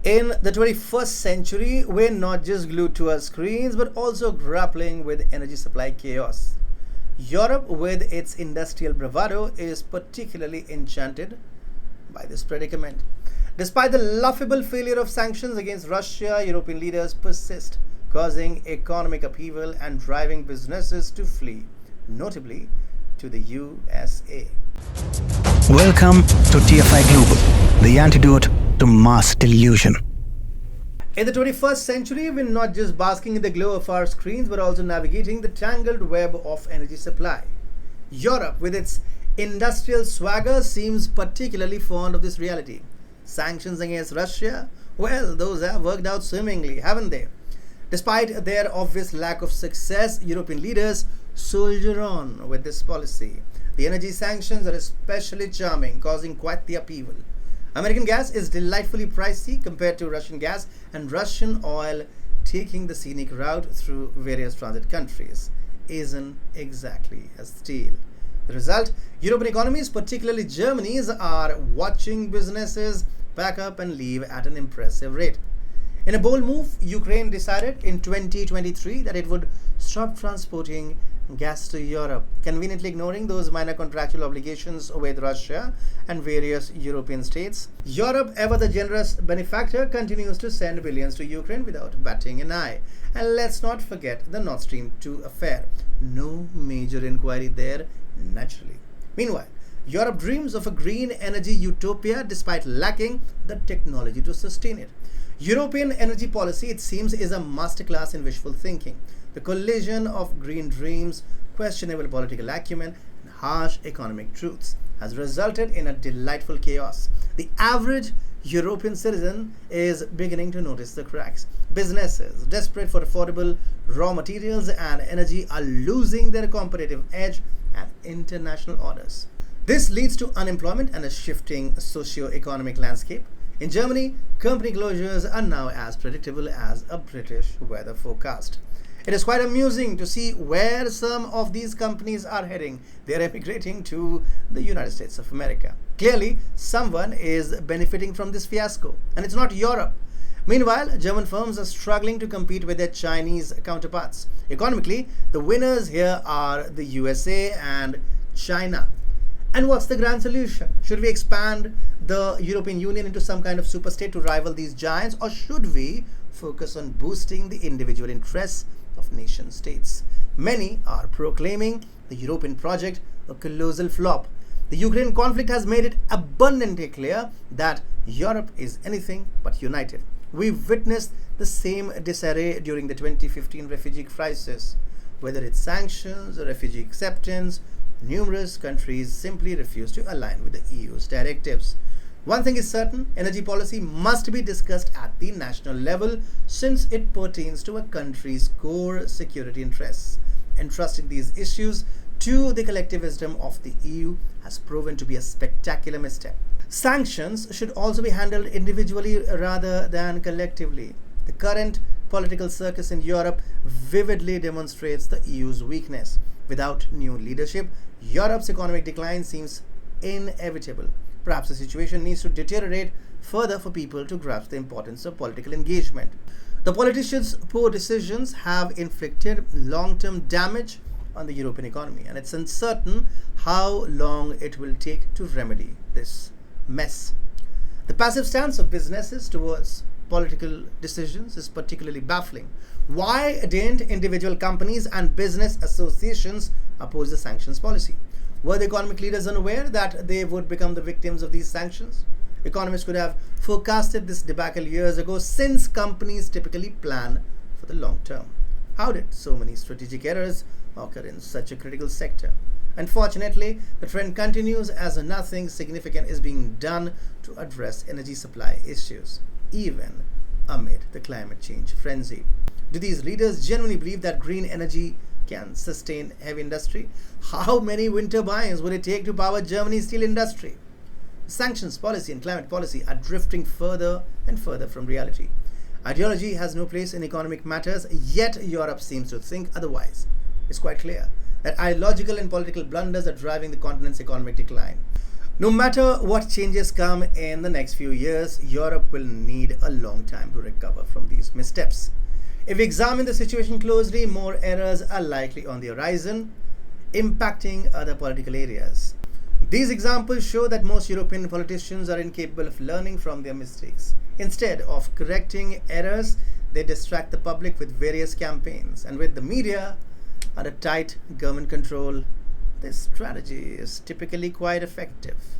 In the 21st century, we're not just glued to our screens but also grappling with energy supply chaos. Europe, with its industrial bravado, is particularly enchanted by this predicament. Despite the laughable failure of sanctions against Russia, European leaders persist, causing economic upheaval and driving businesses to flee, notably to the USA. Welcome to TFI Global, the antidote to mass delusion. In the 21st century, we're not just basking in the glow of our screens but also navigating the tangled web of energy supply. Europe, with its industrial swagger, seems particularly fond of this reality. Sanctions against Russia? Well, those have worked out swimmingly, haven't they? Despite their obvious lack of success, European leaders soldier on with this policy. The energy sanctions are especially charming, causing quite the upheaval. American gas is delightfully pricey compared to Russian gas, and Russian oil, taking the scenic route through various transit countries, isn't exactly as steel. The result, European economies, particularly Germany's, are watching businesses pack up and leave at an impressive rate. In a bold move, Ukraine decided in 2023 that it would stop transporting gas to Europe, conveniently ignoring those minor contractual obligations with Russia and various European states. Europe, ever the generous benefactor, continues to send billions to Ukraine without batting an eye. And let's not forget the Nord Stream 2 affair. No major inquiry there, naturally. Meanwhile, Europe dreams of a green energy utopia despite lacking the technology to sustain it. European energy policy, it seems, is a masterclass in wishful thinking. The collision of green dreams, questionable political acumen, and harsh economic truths has resulted in a delightful chaos. The average European citizen is beginning to notice the cracks. Businesses, desperate for affordable raw materials and energy, are losing their competitive edge at international orders. This leads to unemployment and a shifting socio-economic landscape. In Germany, company closures are now as predictable as a British weather forecast. It is quite amusing to see where some of these companies are heading. They are emigrating to the United States of America. Clearly, someone is benefiting from this fiasco, and it's not Europe. Meanwhile, German firms are struggling to compete with their Chinese counterparts. Economically, the winners here are the USA and China. And what's the grand solution? Should we expand the European Union into some kind of superstate to rival these giants, or should we focus on boosting the individual interests of nation states? Many are proclaiming the European project a colossal flop. The Ukraine conflict has made it abundantly clear that Europe is anything but united. We've witnessed the same disarray during the 2015 refugee crisis. Whether it's sanctions or refugee acceptance, numerous countries simply refuse to align with the EU's directives. One thing is certain, energy policy must be discussed at the national level since it pertains to a country's core security interests. Entrusting these issues to the collective wisdom of the EU has proven to be a spectacular misstep. Sanctions should also be handled individually rather than collectively. The current political circus in Europe vividly demonstrates the EU's weakness. Without new leadership, Europe's economic decline seems inevitable. Perhaps the situation needs to deteriorate further for people to grasp the importance of political engagement. The politicians' poor decisions have inflicted long-term damage on the European economy, and it's uncertain how long it will take to remedy this mess. The passive stance of businesses towards political decisions is particularly baffling. Why didn't individual companies and business associations oppose the sanctions policy? Were the economic leaders unaware that they would become the victims of these sanctions? Economists could have forecasted this debacle years ago, since companies typically plan for the long term. How did so many strategic errors occur in such a critical sector? Unfortunately, the trend continues as nothing significant is being done to address energy supply issues, even amid the climate change frenzy. Do these leaders genuinely believe that green energy can sustain heavy industry? How many wind turbines would it take to power Germany's steel industry? Sanctions policy and climate policy are drifting further and further from reality. Ideology has no place in economic matters, yet Europe seems to think otherwise. It's quite clear that ideological and political blunders are driving the continent's economic decline. No matter what changes come in the next few years, Europe will need a long time to recover from these missteps. If we examine the situation closely, more errors are likely on the horizon, impacting other political areas. These examples show that most European politicians are incapable of learning from their mistakes. Instead of correcting errors, they distract the public with various campaigns. And with the media under tight government control, this strategy is typically quite effective.